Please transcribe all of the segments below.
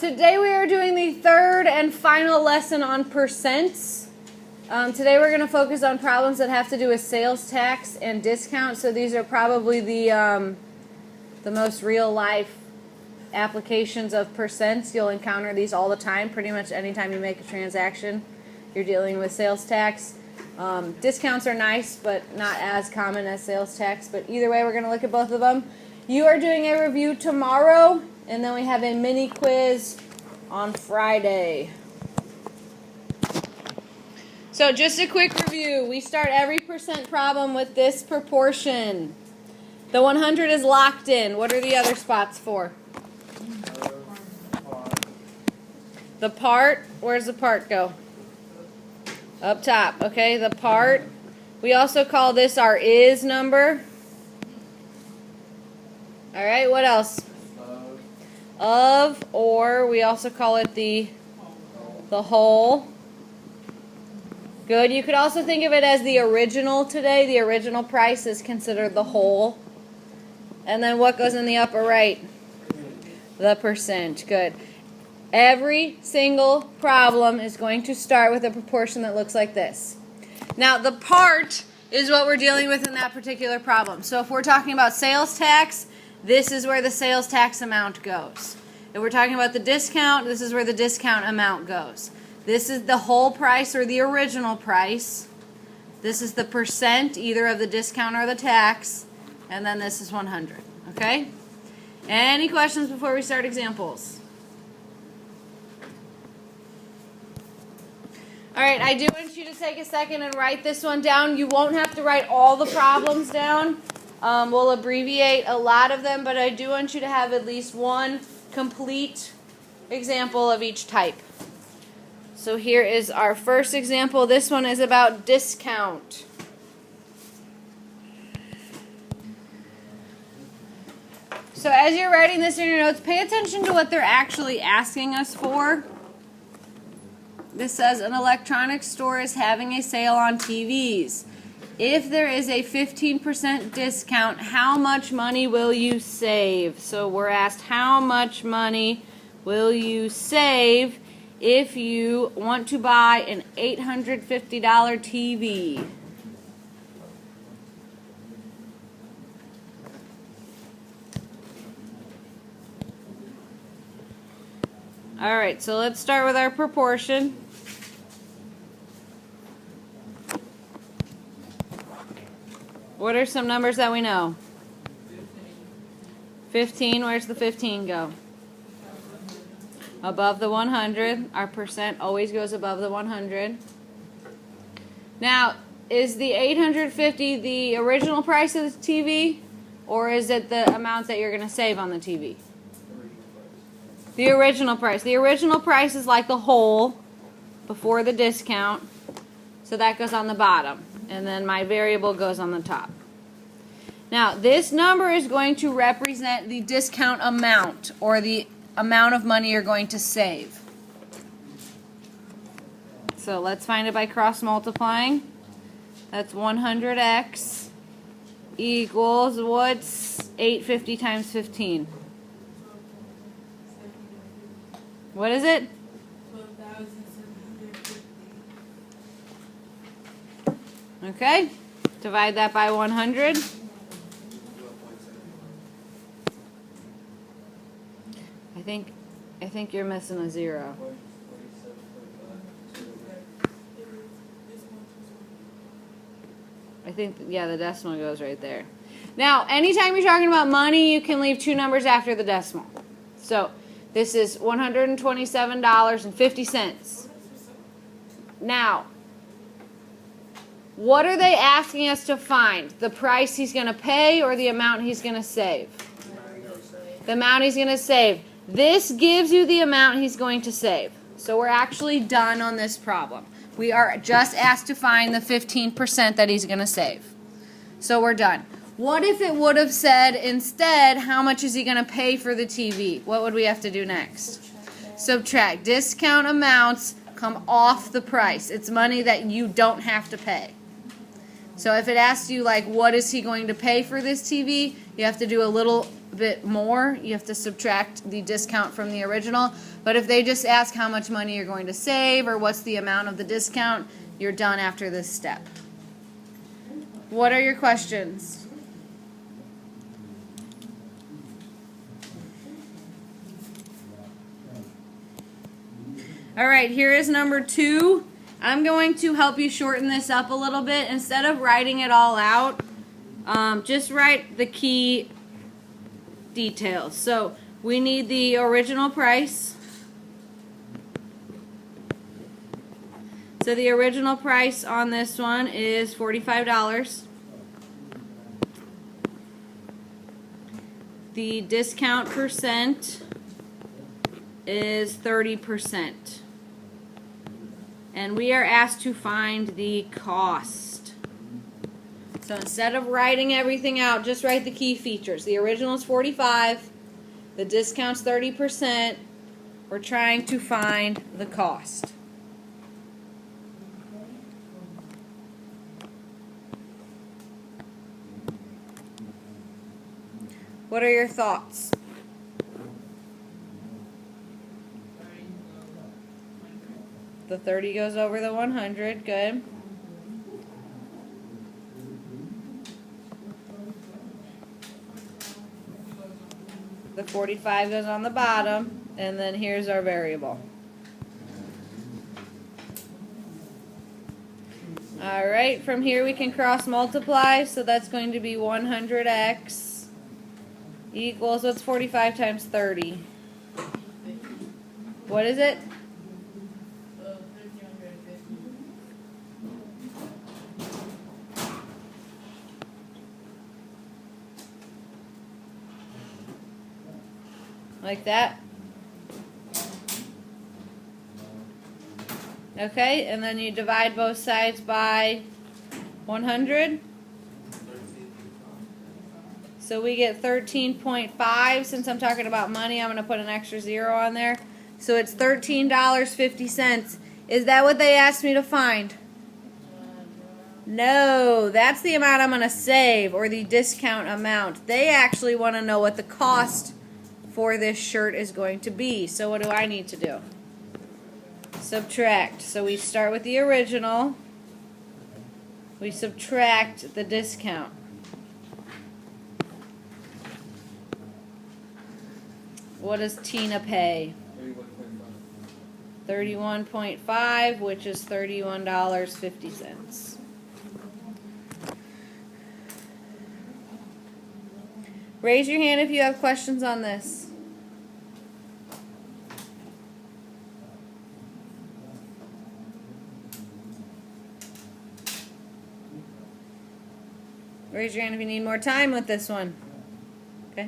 Today we are doing the third and final lesson on percents. Today we're going to focus on problems that have to do with sales tax and discount. So these are probably the most real life applications of percents. You'll encounter these all the time. Pretty much anytime you make a transaction, you're dealing with sales tax. Discounts are nice, but not as common as sales tax. But either way, we're going to look at both of them. You are doing a review tomorrow, and then we have a mini quiz on Friday. So just a quick review. We start every percent problem with this proportion. The 100 is locked in. What are the other spots for? The part. Where's the part go? Up top. Okay, the part. We also call this our is number. All right, what else? Of, or we also call it the whole. Good. You could also think of it as the original today. The original price is considered the whole. And then what goes in the upper right? The percent. Good. Every single problem is going to start with a proportion that looks like this. Now, the part is what we're dealing with in that particular problem. So if we're talking about sales tax, this is where the sales tax amount goes. If we're talking about the discount, this is where the discount amount goes. This is the whole price or the original price. This is the percent, either of the discount or the tax. And then this is 100. Okay? Any questions before we start examples? Alright, I do want you to take a second and write this one down. You won't have to write all the problems down. We'll abbreviate a lot of them, but I do want you to have at least one complete example of each type. So here is our first example. This one is about discount. So as you're writing this in your notes, pay attention to what they're actually asking us for. This says an electronics store is having a sale on TVs. If there is a 15% discount, how much money will you save? So we're asked how much money will you save if you want to buy an $850 TV. Alright, so let's start with our proportion. What are some numbers that we know? 15, where's the 15 go? Above the 100. Our percent always goes above the 100. Now, is the 850 the original price of the TV? Or is it the amount that you're going to save on the TV? The original price. The original price is like the whole before the discount. So that goes on the bottom. And then my variable goes on the top. Now, this number is going to represent the discount amount, or the amount of money you're going to save. So let's find it by cross multiplying. That's 100x equals, what's 850 times 15? What is it? 12,750. Okay. Divide that by 100. I think you're missing a zero. I think, yeah, the decimal goes right there. Now, anytime you're talking about money, you can leave two numbers after the decimal. So, this is $127.50. Now, what are they asking us to find? The price he's going to pay or the amount he's going to save? The amount he's going to save. This gives you the amount he's going to save. So we're actually done on this problem. We are just asked to find the 15% that he's going to save. So we're done. What if it would have said instead, how much is he going to pay for the TV? What would we have to do next? Subtract. Discount amounts come off the price. It's money that you don't have to pay. So if it asks you, like, what is he going to pay for this TV, you have to do a little bit more. You have to subtract the discount from the original. But if they just ask how much money you're going to save or what's the amount of the discount, you're done after this step. What are your questions? All right, here is number 2. I'm going to help you shorten this up a little bit. Instead of writing it all out, just write the key details. So we need the original price. So the original price on this one is $45. The discount percent is 30%. And we are asked to find the cost. So instead of writing everything out, just write the key features. The original is $45. The discount's 30%. We're trying to find the cost. What are your thoughts? The 30 goes over the 100. Good. The 45 goes on the bottom, and then here's our variable. Alright, from here we can cross multiply, so that's going to be 100x equals, what's 45 times 30? What is it? Like that. Okay, and then you divide both sides by 100. So we get 13.5. Since I'm talking about money, I'm going to put an extra 0 on there. So it's $13.50. Is that what they asked me to find? No, that's the amount I'm going to save, or the discount amount. They actually want to know what the cost for this shirt is going to be. So what do I need to do? Subtract. So we start with the original. We subtract the discount. What does Tina pay? 31.5, which is $31.50. Raise your hand if you have questions on this. Raise your hand if you need more time with this one. Okay.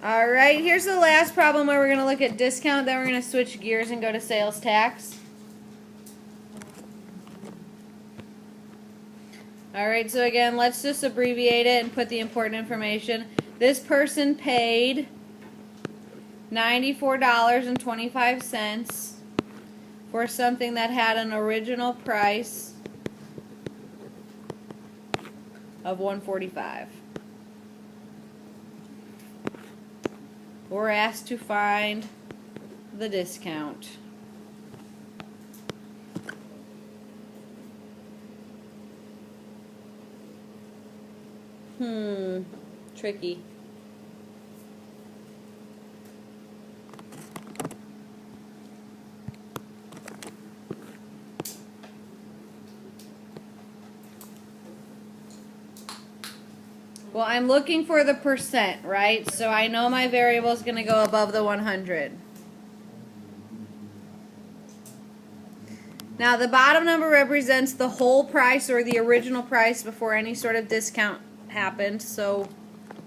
Alright, here's the last problem where we're going to look at discount, then we're going to switch gears and go to sales tax. Alright, so again, let's just abbreviate it and put the important information. This person paid $94.25 for something that had an original price of $145. We're asked to find the discount. Tricky. Well, I'm looking for the percent, right? So I know my variable is going to go above the 100. Now, the bottom number represents the whole price or the original price before any sort of discount happened. So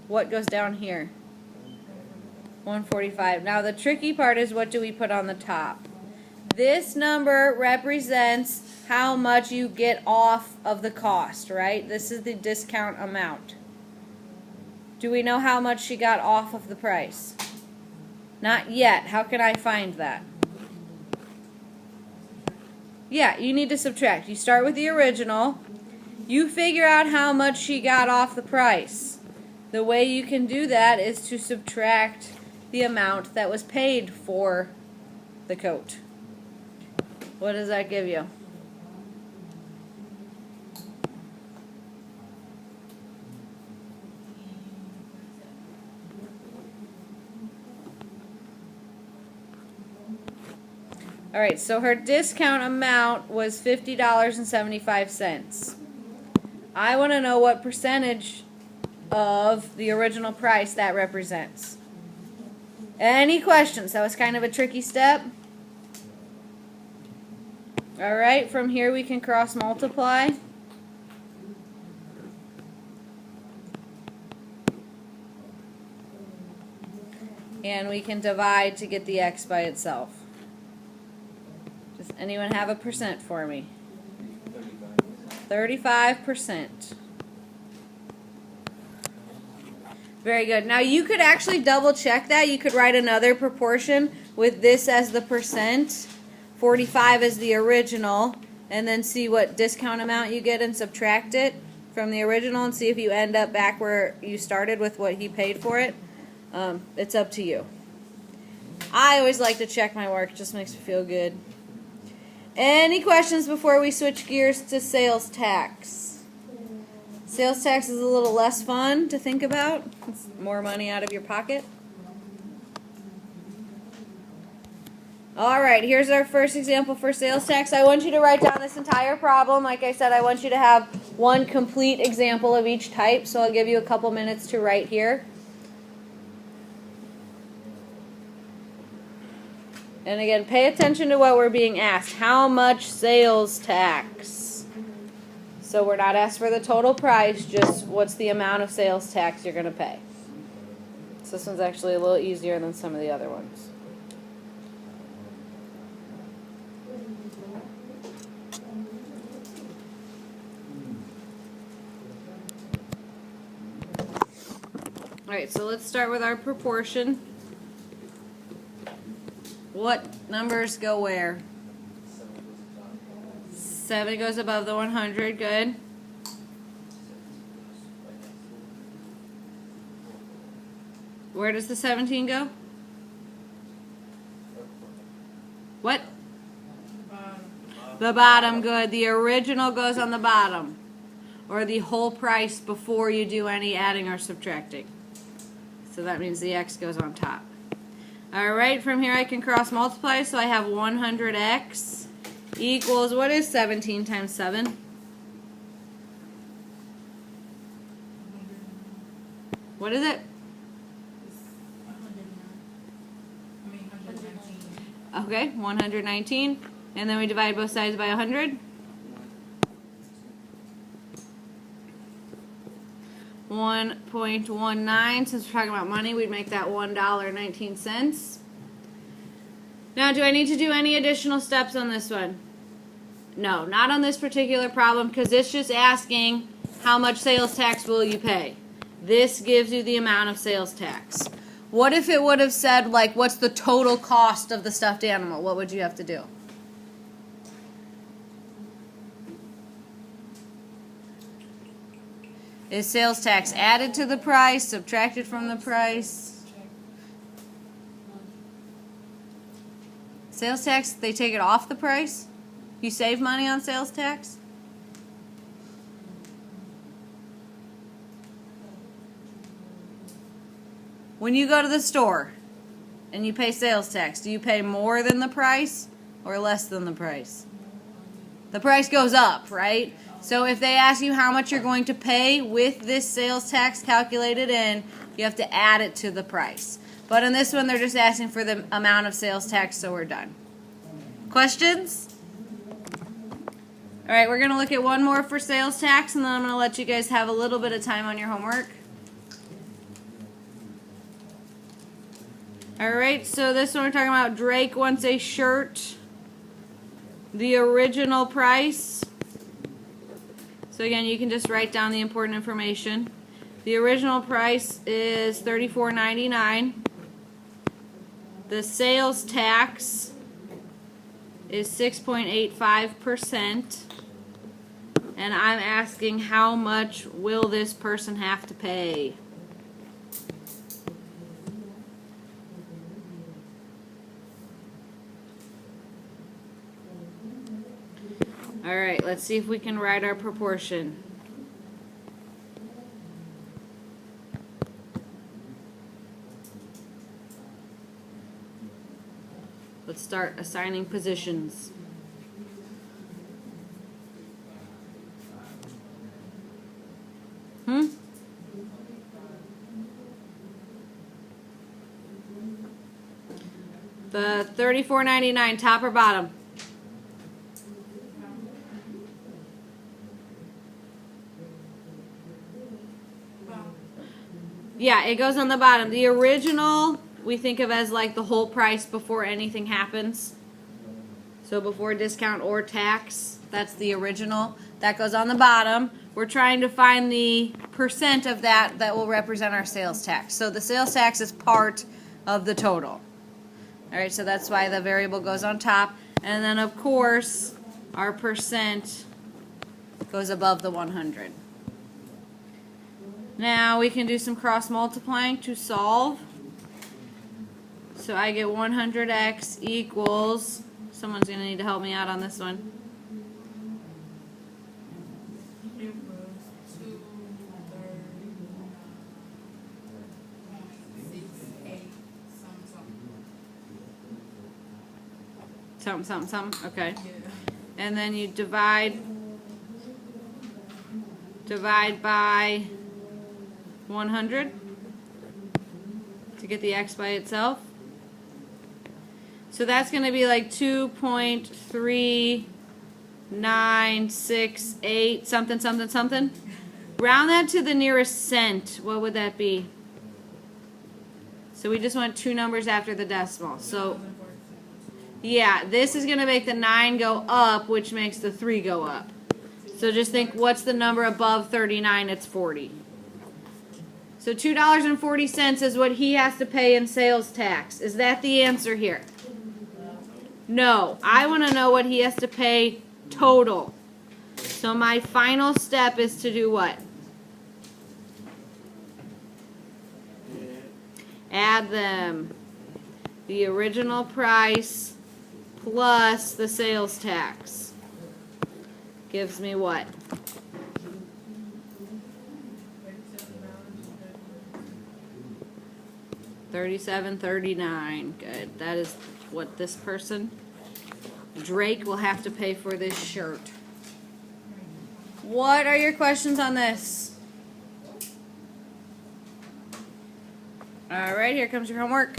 what goes down here? 145. Now, the tricky part is, what do we put on the top? This number represents how much you get off of the cost, right? This is the discount amount. Do we know how much she got off of the price? Not yet. How can I find that? Yeah, you need to subtract. You start with the original. You figure out how much she got off the price. The way you can do that is to subtract the amount that was paid for the coat. What does that give you? Alright, so her discount amount was $50.75. I want to know what percentage of the original price that represents. Any questions? That was kind of a tricky step. Alright, from here we can cross multiply. And we can divide to get the x by itself. Does anyone have a percent for me? 35%. Very good. Now you could actually double check that. You could write another proportion with this as the percent, 45 as the original, and then see what discount amount you get and subtract it from the original and see if you end up back where you started with what he paid for it. It's up to you. I always like to check my work. It just makes me feel good. Any questions before we switch gears to sales tax? Sales tax is a little less fun to think about. It's more money out of your pocket. Alright, here's our first example for sales tax. I want you to write down this entire problem. Like I said, I want you to have one complete example of each type, so I'll give you a couple minutes to write here. And again, pay attention to what we're being asked. How much sales tax? So we're not asked for the total price, just what's the amount of sales tax you're going to pay. So this one's actually a little easier than some of the other ones. Alright, so let's start with our proportion. What numbers go where? 7 goes above the 100. Good. Where does the 17 go? What? The bottom. Good. The original goes on the bottom. Or the whole price before you do any adding or subtracting. So that means the x goes on top. Alright, from here I can cross multiply, so I have 100x equals, what is 17 times 7? What is it? Okay, 119. And then we divide both sides by 100. 1.19. Since we're talking about money, we'd make that $1.19. Now, do I need to do any additional steps on this one? No, not on this particular problem, because it's just asking how much sales tax will you pay. This gives you the amount of sales tax. What if it would have said, like, what's the total cost of the stuffed animal? What would you have to do? Is sales tax added to the price, subtracted from the price? Sales tax, they take it off the price? You save money on sales tax? When you go to the store and you pay sales tax, do you pay more than the price or less than the price? The price goes up, right? So if they ask you how much you're going to pay with this sales tax calculated in, you have to add it to the price. But in this one, they're just asking for the amount of sales tax, so we're done. Questions? All right, we're going to look at one more for sales tax, and then I'm going to let you guys have a little bit of time on your homework. All right, so this one we're talking about Drake wants a shirt. The original price. So again, you can just write down the important information. The original price is $34.99. The sales tax is 6.85%. And I'm asking, how much will this person have to pay? Alright, let's see if we can write our proportion. Let's start assigning positions. The $34.99, top or bottom? Yeah, it goes on the bottom. The original we think of as like the whole price before anything happens. So before discount or tax, that's the original. That goes on the bottom. We're trying to find the percent of that that will represent our sales tax. So the sales tax is part of the total. Alright, so that's why the variable goes on top. And then of course, our percent goes above the 100. Now we can do some cross multiplying to solve. So I get 100x equals, someone's going to need to help me out on this one. It was 238 Something. Okay. Yeah. And then you divide by 100 to get the x by itself. So that's going to be like 2.3968 something. Round that to the nearest cent. What would that be? So we just want two numbers after the decimal. So yeah, this is going to make the 9 go up, which makes the 3 go up. So just think, what's the number above 39? It's 40. So $2.40 is what he has to pay in sales tax. Is that the answer here? No. I want to know what he has to pay total. So my final step is to do what? Add them. The original price plus the sales tax gives me what? $37.39. Good. That is what this person, Drake, will have to pay for this shirt. What are your questions on this? All right, here comes your homework.